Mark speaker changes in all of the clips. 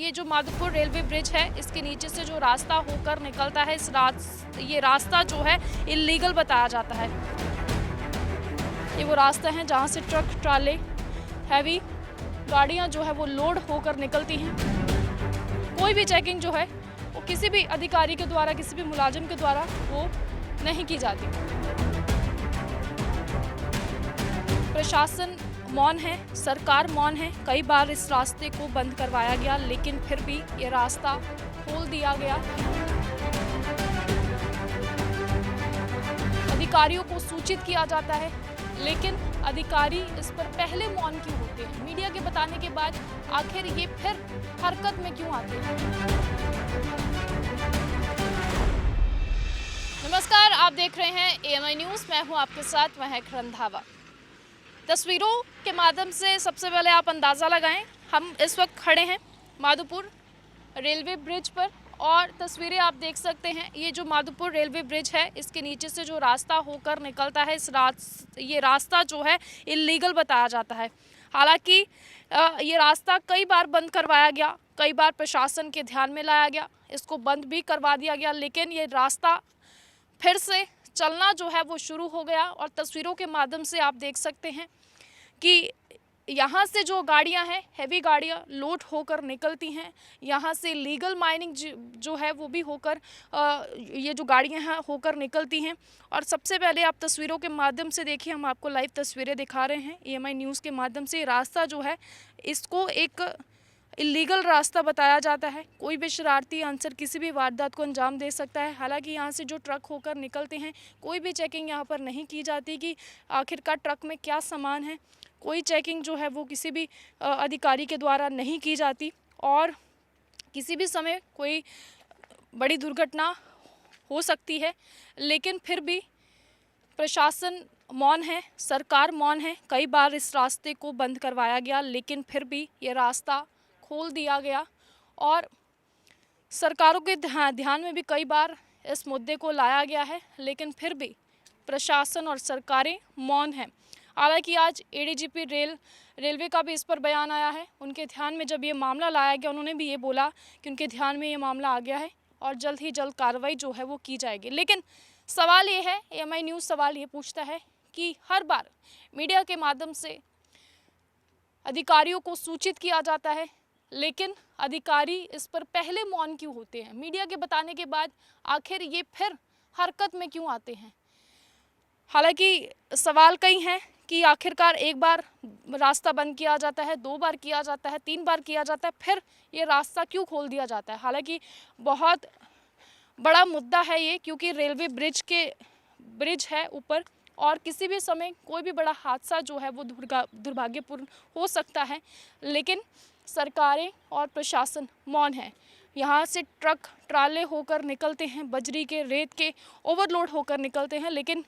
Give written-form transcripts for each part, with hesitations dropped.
Speaker 1: ये जो Madhopur railway bridge है इसके नीचे से जो रास्ता होकर निकलता है ये रास्ता जो है इलीगल बताया जाता है। ये वो रास्ता है जहाँ से ट्रक ट्राले हैवी गाड़ियाँ जो है वो लोड होकर निकलती हैं। कोई भी चेकिंग जो है वो किसी भी अधिकारी के द्वारा, किसी भी मुलाजिम के द्वारा वो नहीं की जाती। प्रशासन मौन है, सरकार मौन है। कई बार इस रास्ते को बंद करवाया गया लेकिन फिर भी ये रास्ता खोल दिया गया। अधिकारियों को सूचित किया जाता है लेकिन अधिकारी इस पर पहले मौन क्यों होते हैं? मीडिया के बताने के बाद आखिर ये फिर हरकत में क्यों आते हैं? नमस्कार, आप देख रहे हैं AMI न्यूज़। मैं हूं आपके साथ महक रंधावा। तस्वीरों के माध्यम से सबसे पहले आप अंदाज़ा लगाएं, हम इस वक्त खड़े हैं माधोपुर रेलवे ब्रिज पर और तस्वीरें आप देख सकते हैं। ये जो माधोपुर रेलवे ब्रिज है इसके नीचे से जो रास्ता होकर निकलता है ये रास्ता जो है इलीगल बताया जाता है। हालांकि ये रास्ता कई बार बंद करवाया गया, कई बार प्रशासन के ध्यान में लाया गया, इसको बंद भी करवा दिया गया, लेकिन ये रास्ता फिर से चलना जो है वो शुरू हो गया। और तस्वीरों के माध्यम से आप देख सकते हैं कि यहाँ से जो गाड़ियाँ हैं, हैवी गाड़ियाँ लोड होकर निकलती हैं। यहाँ से लीगल माइनिंग जो है वो भी होकर ये जो गाड़ियाँ हैं होकर निकलती हैं। और सबसे पहले आप तस्वीरों के माध्यम से देखिए, हम आपको लाइव तस्वीरें दिखा रहे हैं AMI न्यूज़ के माध्यम से। रास्ता जो है इसको एक इलीगल रास्ता बताया जाता है। कोई भी शरारती अनसर किसी भी वारदात को अंजाम दे सकता है। हालांकि यहाँ से जो ट्रक होकर निकलते हैं कोई भी चेकिंग यहाँ पर नहीं की जाती कि आखिरकार ट्रक में क्या सामान है। कोई चेकिंग जो है वो किसी भी अधिकारी के द्वारा नहीं की जाती और किसी भी समय कोई बड़ी दुर्घटना हो सकती है, लेकिन फिर भी प्रशासन मौन है, सरकार मौन है। कई बार इस रास्ते को बंद करवाया गया लेकिन फिर भी ये रास्ता खोल दिया गया और सरकारों के ध्यान में भी कई बार इस मुद्दे को लाया गया है, लेकिन फिर भी प्रशासन और सरकारें मौन हैं। हालांकि आज ADGP रेलवे का भी इस पर बयान आया है। उनके ध्यान में जब ये मामला लाया गया, उन्होंने भी ये बोला कि उनके ध्यान में ये मामला आ गया है और जल्द ही जल्द कार्रवाई जो है वो की जाएगी। लेकिन सवाल ये है, AMI न्यूज़ सवाल ये पूछता है कि हर बार मीडिया के माध्यम से अधिकारियों को सूचित किया जाता है लेकिन अधिकारी इस पर पहले मौन क्यों होते हैं? मीडिया के बताने के बाद आखिर ये फिर हरकत में क्यों आते हैं? हालांकि सवाल कई हैं कि आखिरकार एक बार रास्ता बंद किया जाता है, 2 बार किया जाता है, 3 बार किया जाता है, फिर ये रास्ता क्यों खोल दिया जाता है? हालांकि बहुत बड़ा मुद्दा है ये, क्योंकि रेलवे ब्रिज है ऊपर और किसी भी समय कोई भी बड़ा हादसा जो है वो दुर्भाग्यपूर्ण हो सकता है, लेकिन सरकारें और प्रशासन मौन है। यहाँ से ट्रक ट्राले होकर निकलते हैं, बजरी के, रेत के ओवरलोड होकर निकलते हैं, लेकिन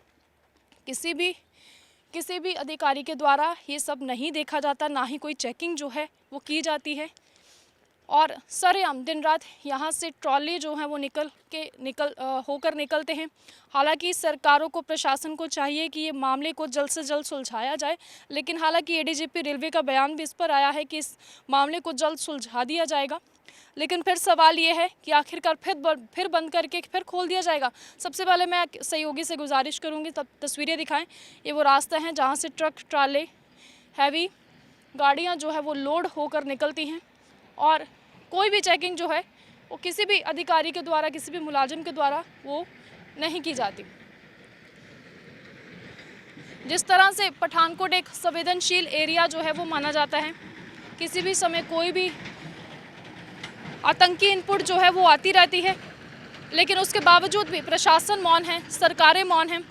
Speaker 1: किसी भी अधिकारी के द्वारा ये सब नहीं देखा जाता, ना ही कोई चेकिंग जो है वो की जाती है। और सरेआम दिन रात यहाँ से ट्रॉली जो है वो होकर निकलते हैं। हालांकि सरकारों को, प्रशासन को चाहिए कि ये मामले को जल्द से जल्द सुलझाया जाए, लेकिन हालांकि ADGP रेलवे का बयान भी इस पर आया है कि इस मामले को जल्द सुलझा दिया जाएगा। लेकिन फिर सवाल ये है कि आखिरकार फिर बंद करके फिर खोल दिया जाएगा। सबसे पहले मैं सहयोगी से गुजारिश करूँगी, तब तस्वीरें दिखाएँ। ये वो रास्ता है जहाँ से ट्रक ट्राले हैवी गाड़ियाँ जो है वो लोड होकर निकलती हैं और कोई भी चेकिंग जो है वो किसी भी अधिकारी के द्वारा, किसी भी मुलाजिम के द्वारा वो नहीं की जाती। जिस तरह से पठानकोट एक संवेदनशील एरिया जो है वो माना जाता है, किसी भी समय कोई भी आतंकी इनपुट जो है वो आती रहती है, लेकिन उसके बावजूद भी प्रशासन मौन है, सरकारें मौन हैं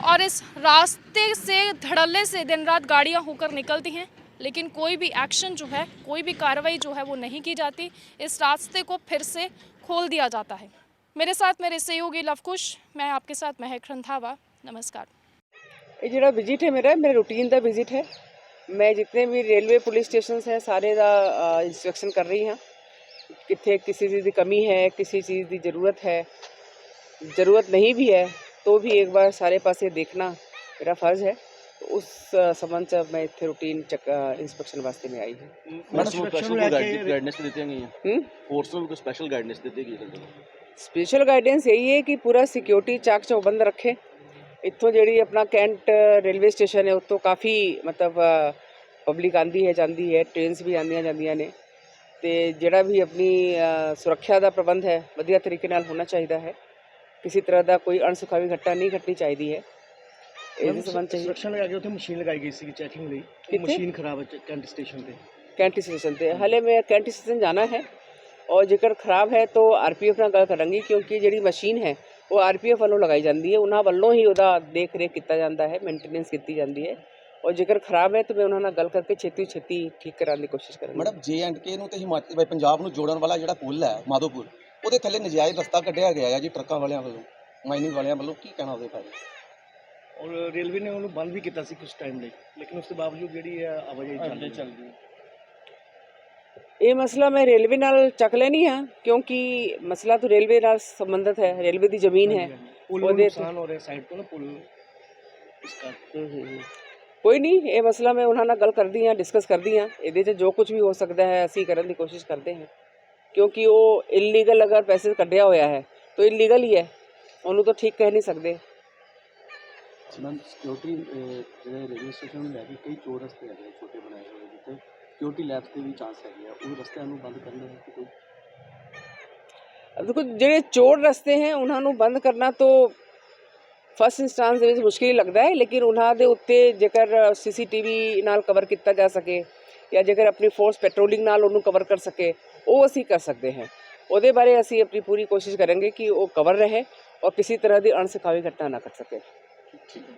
Speaker 1: और इस रास्ते से धड़ल्ले से दिन रात गाड़ियाँ होकर निकलती हैं, लेकिन कोई भी एक्शन जो है, कोई भी कार्रवाई जो है वो नहीं की जाती। इस रास्ते को फिर से खोल दिया जाता है। मेरे साथ मेरे सहयोगी लवकुश, मैं आपके साथ महक रंधावा। नमस्कार।
Speaker 2: ਇਹ ਜਿਹੜਾ ਵਿਜ਼ਿਟ ਹੈ ਮੇਰਾ ਰੂਟੀਨ ਦਾ ਵਿਜ਼ਿਟ ਹੈ। ਮੈਂ ਜਿੰਨੇ ਵੀ रेलवे पुलिस स्टेशन है सारे ਦਾ इंस्पेक्शन कर रही हाँ। कितने किसी चीज़ की कमी है, किसी चीज़ की ज़रूरत है, ज़रूरत नहीं भी है तो भी एक बार सारे पासे देखना मेरा फ़र्ज़ है। ਉਸ ਸੰਬੰਧ 'ਚ ਮੈਂ ਇੱਥੇ ਰੂਟੀਨ ਇੰਸਪੈਕਸ਼ਨ ਵਾਸਤੇ ਮੈਂ ਆਈ ਹਾਂ।
Speaker 3: ਮੈਡਮ ਸਪੈਸ਼ਲ गाइडेंस देते हैं फोर्स में कोई स्पेशल गाइडेंस देते हैं
Speaker 2: स्पेशल गाइडेंस यही है कि पूरा सिक्योरिटी चाक चौबंद रखे। इत्थों ਜਿਹੜੀ ਆਪਣਾ ਕੈਂਟ ਰੇਲਵੇ ਸਟੇਸ਼ਨ ਹੈ ਉੱਤੋਂ ਕਾਫੀ ਮਤਲਬ ਪਬਲਿਕ ਆਂਦੀ ਹੈ ਜਾਂਦੀ ਹੈ, ਟ੍ਰੇਨਸ ਵੀ ਆਉਂਦੀਆਂ ਜਾਂਦੀਆਂ ਨੇ, ਤੇ ਜਿਹੜਾ ਵੀ ਆਪਣੀ ਸੁਰੱਖਿਆ ਦਾ ਪ੍ਰਬੰਧ ਹੈ ਵਧੀਆ ਤਰੀਕੇ ਨਾਲ ਹੋਣਾ ਚਾਹੀਦਾ ਹੈ। ਕਿਸੇ ਤਰ੍ਹਾਂ ਦਾ ਕੋਈ ਅਣਸੁਖਾਵੀ ਘਟਨਾ ਨਹੀਂ ਘਟਣੀ ਚਾਹੀਦੀ ਹੈ। ਇਹਦੇ ਸੰਬੰਧ ਚ
Speaker 4: ਸੁਰੱਖਿਆ ਲਗਾ ਕੇ ਉੱਥੇ ਮਸ਼ੀਨ ਲਗਾਈ ਗਈ ਸੀ ਚੈਕਿੰਗ ਲਈ, ਉਹ ਮਸ਼ੀਨ ਖਰਾਬ ਹੈ ਕੈਂਟ स्टेशन पे।
Speaker 2: कैंट स्टेशन पे हाले मैं कैंट स्टेशन जाना है और जेकर खराब है तो आरपीएफ ਨਾਲ ਗੱਲ ਕਰਾਂਗੀ, ਕਿਉਂਕਿ ਜਿਹੜੀ ਮਸ਼ੀਨ ਹੈ ਉਹ ਆਰਪੀਐਫ ਵੱਲੋਂ ਲਗਾਈ ਜਾਂਦੀ ਹੈ, ਉਹਨਾਂ ਵੱਲੋਂ ਹੀ ਉਹਦਾ ਦੇਖ ਰੇਖ ਕੀਤਾ ਜਾਂਦਾ ਹੈ, ਮੇਨਟੇਨੈਂਸ ਕੀਤੀ ਜਾਂਦੀ ਹੈ। और जेकर खराब है तो मैं उन्होंने गल करके छेती छेती ठीक कराने की कोशिश करूँगा।
Speaker 5: मैडम J&K ਨੂੰ ਤੇ ਹਿਮਾਚਲ ਪੰਜਾਬ ਨੂੰ ਜੋੜਨ ਵਾਲਾ ਜਿਹੜਾ ਪੁਲ ਹੈ ਮਾਧੋਪੁਰ, ਉਹਦੇ ਥੱਲੇ ਨਜਾਇਜ਼ ਰਸਤਾ ਕੱਢਿਆ ਗਿਆ ਹੈ ਜੀ ਟਰੱਕਾਂ ਵਾਲਿਆਂ ਵੱਲੋਂ, ਮਾਈਨਿੰਗ ਵਾਲਿਆਂ ਵੱਲੋਂ, ਕੀ ਕਹਿਣਾ ਉਹਦੇ ਬਾਰੇ?
Speaker 4: ਔਰ ਰੇਲਵੇ ਨੇ ਉਹਨੂੰ ਬੰਦ ਵੀ ਕੀਤਾ ਸੀ ਕੁਝ ਟਾਈਮ ਲਈ, ਲੇਕਿਨ ਉਸ ਦੇ ਬਾਵਜੂਦ ਜਿਹੜੀ ਹੈ ਆਵਾਜਾਈ ਚੱਲਦੀ ਹੈ।
Speaker 2: ਇਹ ਮਸਲਾ ਮੈਂ ਰੇਲਵੇ ਨਾਲ ਚੱਕ ਲੈਣੀ ਹਾਂ, ਕਿਉਂਕਿ ਮਸਲਾ ਤਾਂ ਰੇਲਵੇ ਨਾਲ ਸੰਬੰਧਿਤ ਹੈ, ਰੇਲਵੇ ਦੀ ਜ਼ਮੀਨ ਹੈ,
Speaker 4: ਉਹਦੇ ਨੁਕਸਾਨ ਹੋ ਰਿਹਾ ਸਾਈਡ ਤੋਂ ਨਾ ਪੁਲ ਇਸ ਕਰਕੇ।
Speaker 2: ਕੋਈ ਨਹੀਂ, ਇਹ ਮਸਲਾ ਮੈਂ ਉਹਨਾਂ ਨਾਲ ਗੱਲ ਕਰਦੀ ਹਾਂ, ਡਿਸਕਸ ਕਰਦੀ ਹਾਂ। ਇਹਦੇ 'ਚ ਜੋ ਕੁਝ ਵੀ ਹੋ ਸਕਦਾ ਹੈ ਅਸੀਂ ਕਰਨ ਦੀ ਕੋਸ਼ਿਸ਼ ਕਰਦੇ ਹਾਂ, ਕਿਉਂਕਿ ਉਹ ਇਲੀਗਲ ਅਗਰ ਪੈਸੇ ਕੱਢਿਆ ਹੋਇਆ ਹੈ ਤਾਂ ਇਲੀਗਲ ਹੀ ਹੈ, ਉਹਨੂੰ ਤਾਂ ਠੀਕ ਕਹਿ ਨਹੀਂ ਸਕਦੇ।
Speaker 3: मैम सिक्योरिटी ਜਿਹੜੇ ਰੇਲਵੇ ਸਟੇਸ਼ਨ ਨੂੰ ਲੈ ਕੇ ਕਈ ਚੋਰ ਰਸਤੇ ਹੈਗੇ ਛੋਟੇ ਬਣਾਏ ਹੋਏ, ਜਿੱਥੇ ਸਿਕਿਉਰਿਟੀ ਲੈਬਸ ਦੇ ਵੀ ਚਾਂਸ ਹੈਗੇ ਆ, ਉਹ ਰਸਤਿਆਂ ਨੂੰ ਬੰਦ ਕਰਨਾ ਹੈ ਕਿ ਕੋਈ?
Speaker 2: ਦੇਖੋ ਜਿਹੜੇ ਚੋਰ ਰਸਤੇ ਹੈ ਉਹਨਾਂ ਨੂੰ ਬੰਦ ਕਰਨਾ ਤਾਂ ਫਸਟ ਇੰਸਟੈਂਸ ਦੇ ਵਿੱਚ ਮੁਸ਼ਕਿਲ ਹੀ ਲੱਗਦਾ ਹੈ, ਲੇਕਿਨ ਉਹਨਾਂ ਦੇ ਉੱਤੇ ਜੇਕਰ CCTV ਨਾਲ ਕਵਰ ਕੀਤਾ ਜਾ ਸਕੇ ਜਾਂ ਜੇਕਰ ਆਪਣੀ ਫੋਰਸ ਪੈਟਰੋਲਿੰਗ ਨਾਲ ਉਹਨੂੰ ਕਵਰ ਕਰ ਸਕੇ, ਉਹ ਅਸੀਂ ਕਰ ਸਕਦੇ ਹਾਂ। ਉਹਦੇ ਬਾਰੇ ਅਸੀਂ ਆਪਣੀ ਪੂਰੀ ਕੋਸ਼ਿਸ਼ ਕਰਾਂਗੇ ਕਿ ਉਹ ਕਵਰ ਰਹੇ ਔਰ ਕਿਸੇ ਤਰ੍ਹਾਂ ਦੀ ਅਣਸੁਖਾਵੀ ਘਟਨਾ ਨਾ ਕਰ ਸਕੇ।
Speaker 3: ਠੀਕ ਹੈ।